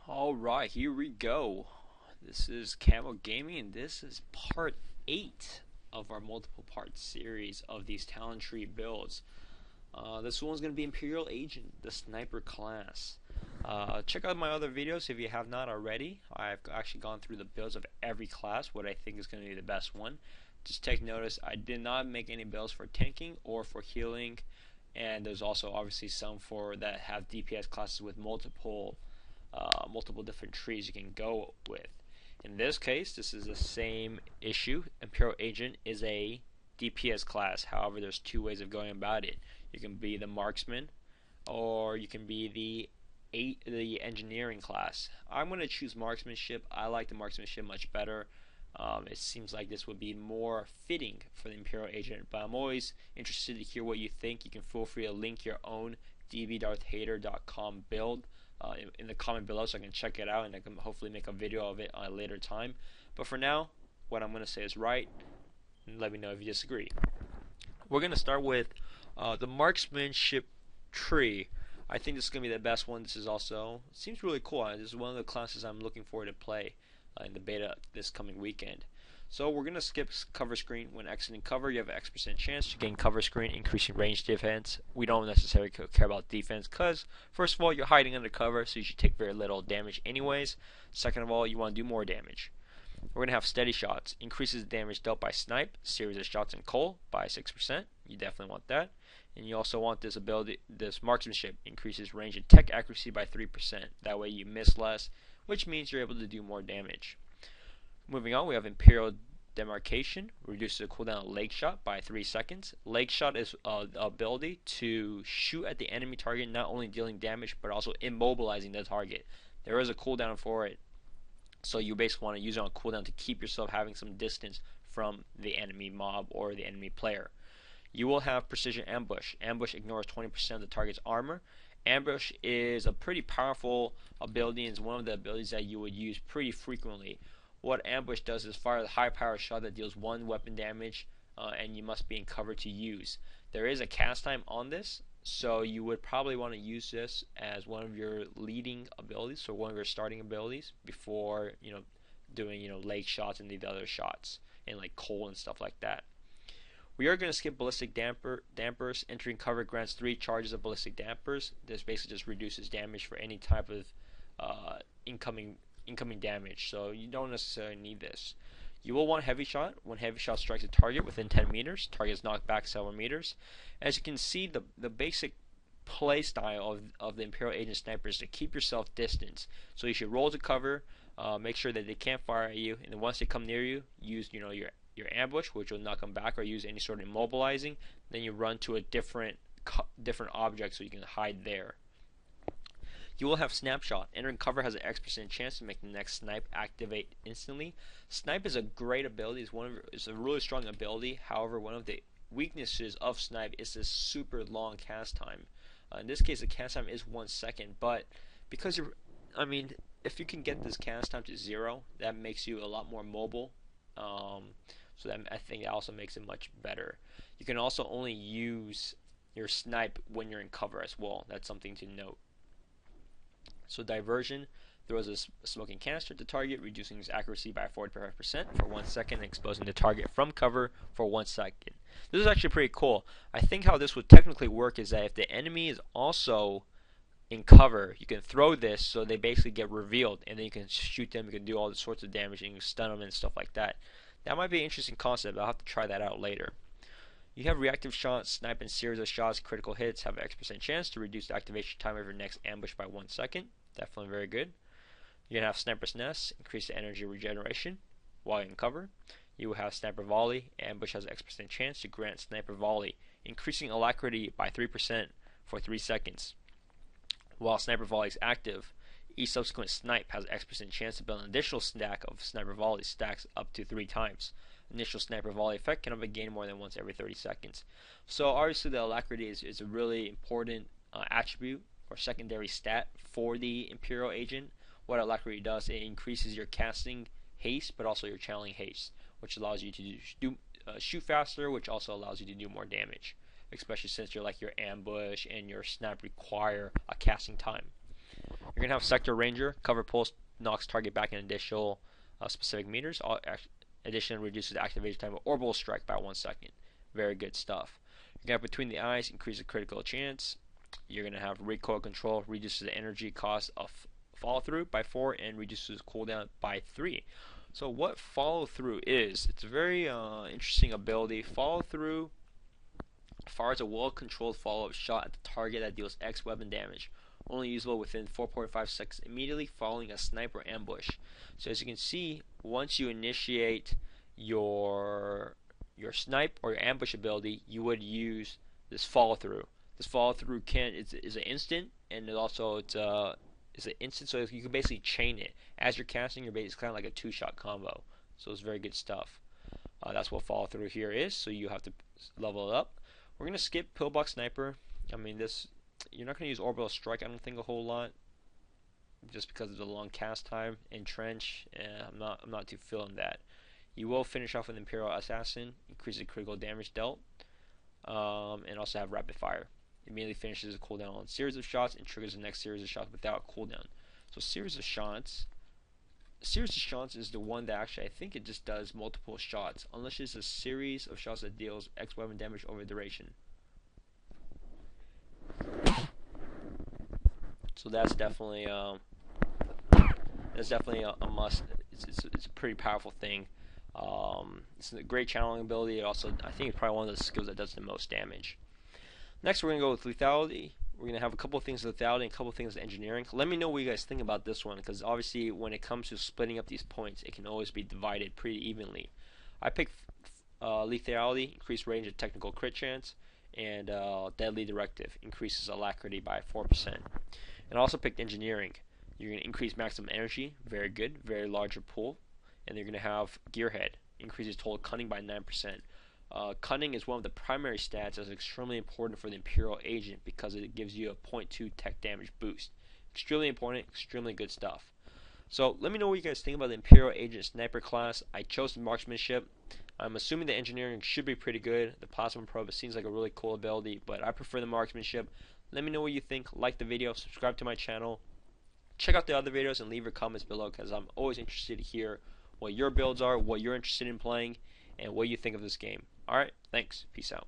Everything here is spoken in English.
Alright, here we go. This is Camo Gaming, and this is part 8 of our multiple part series of these talent tree builds. This one's going to be Imperial Agent, the sniper class. Check out my other videos if you have not already. I've actually gone through the builds of every class, what I think is going to be the best one. Just take notice, I did not make any builds for tanking or for healing, and there's also obviously some for that have DPS classes with multiple different trees you can go with. In this case, this is the same issue. Imperial Agent is a DPS class. However, there's two ways of going about it. You can be the marksman, or you can be the engineering class. I'm going to choose marksmanship. I like the marksmanship much better. It seems like this would be more fitting for the Imperial Agent, but I'm always interested to hear what you think. You can feel free to link your own dbdarthhater.com build in the comment below so I can check it out and I can hopefully make a video of it at a later time. But for now, what I'm going to say is right, and let me know if you disagree. We're going to start with the marksmanship tree. I think this is going to be the best one. This is also, seems really cool. This is one of the classes I'm looking forward to play in the beta this coming weekend. So we're going to skip cover screen. When exiting cover, you have an X% chance to gain cover screen, increasing range defense. We don't necessarily care about defense because, first of all, you're hiding under cover, so you should take very little damage anyways. Second of all, you want to do more damage. We're going to have steady shots. Increases the damage dealt by snipe, series of shots and coal by 6%. You definitely want that. And you also want this ability, this marksmanship, increases range and tech accuracy by 3%. That way you miss less, which means you're able to do more damage. Moving on, we have Imperial Demarcation, reduces the cooldown of leg shot by 3 seconds. Leg shot is the ability to shoot at the enemy target, not only dealing damage but also immobilizing the target. There is a cooldown for it, so you basically want to use it on cooldown to keep yourself having some distance from the enemy mob or the enemy player. You will have Precision Ambush. Ambush ignores 20% of the target's armor. Ambush is a pretty powerful ability and is one of the abilities that you would use pretty frequently. What Ambush does is fire a high power shot that deals 1 weapon damage, and you must be in cover to use. There is a cast time on this, so you would probably want to use this as one of your leading abilities, so one of your starting abilities before doing leg shots and the other shots and like coal and stuff like that. We are going to skip ballistic dampers. Entering cover grants 3 charges of ballistic dampers. This basically just reduces damage for any type of incoming damage, so you don't necessarily need this. You will want heavy shot. When heavy shot strikes a target within 10 meters, target is knocked back several meters. As you can see, the basic play style of the Imperial Agent Sniper is to keep yourself distance. So you should roll to cover, make sure that they can't fire at you, and then once they come near you, use your ambush, which will knock them back, or use any sort of immobilizing. Then you run to a different object so you can hide there. You will have Snapshot. Entering cover has an X% chance to make the next snipe activate instantly. Snipe is a great ability. It's a really strong ability. However, one of the weaknesses of snipe is this super long cast time. In this case, the cast time is 1 second, but because if you can get this cast time to 0, that makes you a lot more mobile. So that, I think that also makes it much better. You can also only use your snipe when you're in cover as well. That's something to note. So Diversion throws a smoking canister at the target, reducing its accuracy by 45% for 1 second and exposing the target from cover for 1 second. This is actually pretty cool. I think how this would technically work is that if the enemy is also in cover, you can throw this so they basically get revealed, and then you can shoot them, you can do all sorts of damage, and you can stun them and stuff like that. That might be an interesting concept. I'll have to try that out later. You have reactive shots. Snipe and series of shots, critical hits have an X% chance to reduce the activation time of your next ambush by 1 second. Definitely very good. You can have Sniper's Nest, increase the energy regeneration while in cover. You will have Sniper Volley. Ambush has an X% chance to grant Sniper Volley, increasing alacrity by 3% for 3 seconds. While Sniper Volley is active, each subsequent snipe has an X% chance to build an additional stack of Sniper Volley stacks up to 3 times. Initial Sniper Volley effect cannot be gained more than once every 30 seconds. So obviously the alacrity is a really important attribute or secondary stat for the Imperial Agent. What alacrity does, it increases your casting haste but also your channeling haste, which allows you to shoot faster, which also allows you to do more damage, especially since your ambush and your snap require a casting time. You're gonna have Sector Ranger. Cover pulse knocks target back an additional specific meters. Addition reduces the activation time of Orbital Strike by 1 second. Very good stuff. You're gonna have Between the Eyes, increase the critical chance. You're gonna have Recoil Control, reduces the energy cost of follow through by 4 and reduces cooldown by 3. So what follow through is, it's a very interesting ability. Follow through fires a well-controlled follow-up shot at the target that deals X weapon damage, only usable within 4.5 seconds immediately following a sniper ambush. So as you can see, once you initiate your snipe or your ambush ability, you would use this follow through. This follow through is an instant, and it's an instant, so you can basically chain it as you're casting. You're basically kind of like a two-shot combo. So it's very good stuff. That's what follow through here is. So you have to level it up. We're gonna skip Pillbox Sniper. I mean, you're not gonna use Orbital Strike, I don't think, a whole lot, just because of the long cast time. Entrench, I'm not too feeling that. You will finish off with Imperial Assassin, increase the critical damage dealt, and also have Rapid Fire. Immediately finishes a cooldown on a series of shots and triggers the next series of shots without a cooldown. So series of shots is the one that actually, I think it just does multiple shots, unless it's a series of shots that deals X weapon damage over duration. So that's definitely a must. It's a pretty powerful thing. It's a great channeling ability. Also, I think it's probably one of the skills that does the most damage. Next, we're going to go with lethality. We're going to have a couple of things with lethality and a couple of things with engineering. Let me know what you guys think about this one, because obviously when it comes to splitting up these points, it can always be divided pretty evenly. I picked lethality, increased range and technical crit chance, and deadly directive, increases alacrity by 4%. And I also picked engineering. You're going to increase maximum energy, very good, very larger pool. And you're going to have gearhead, increases total cunning by 9%. Cunning is one of the primary stats that's extremely important for the Imperial agent because it gives you a 0.2 tech damage boost. Extremely important, extremely good stuff. So let me know what you guys think about the Imperial agent sniper class. I chose the marksmanship. I'm assuming the engineering should be pretty good. The plasma probe seems like a really cool ability, but I prefer the marksmanship. Let me know what you think. Like the video, subscribe to my channel. Check out the other videos and leave your comments below, because I'm always interested to hear what your builds are, what you're interested in playing, and what you think of this game. Alright, thanks. Peace out.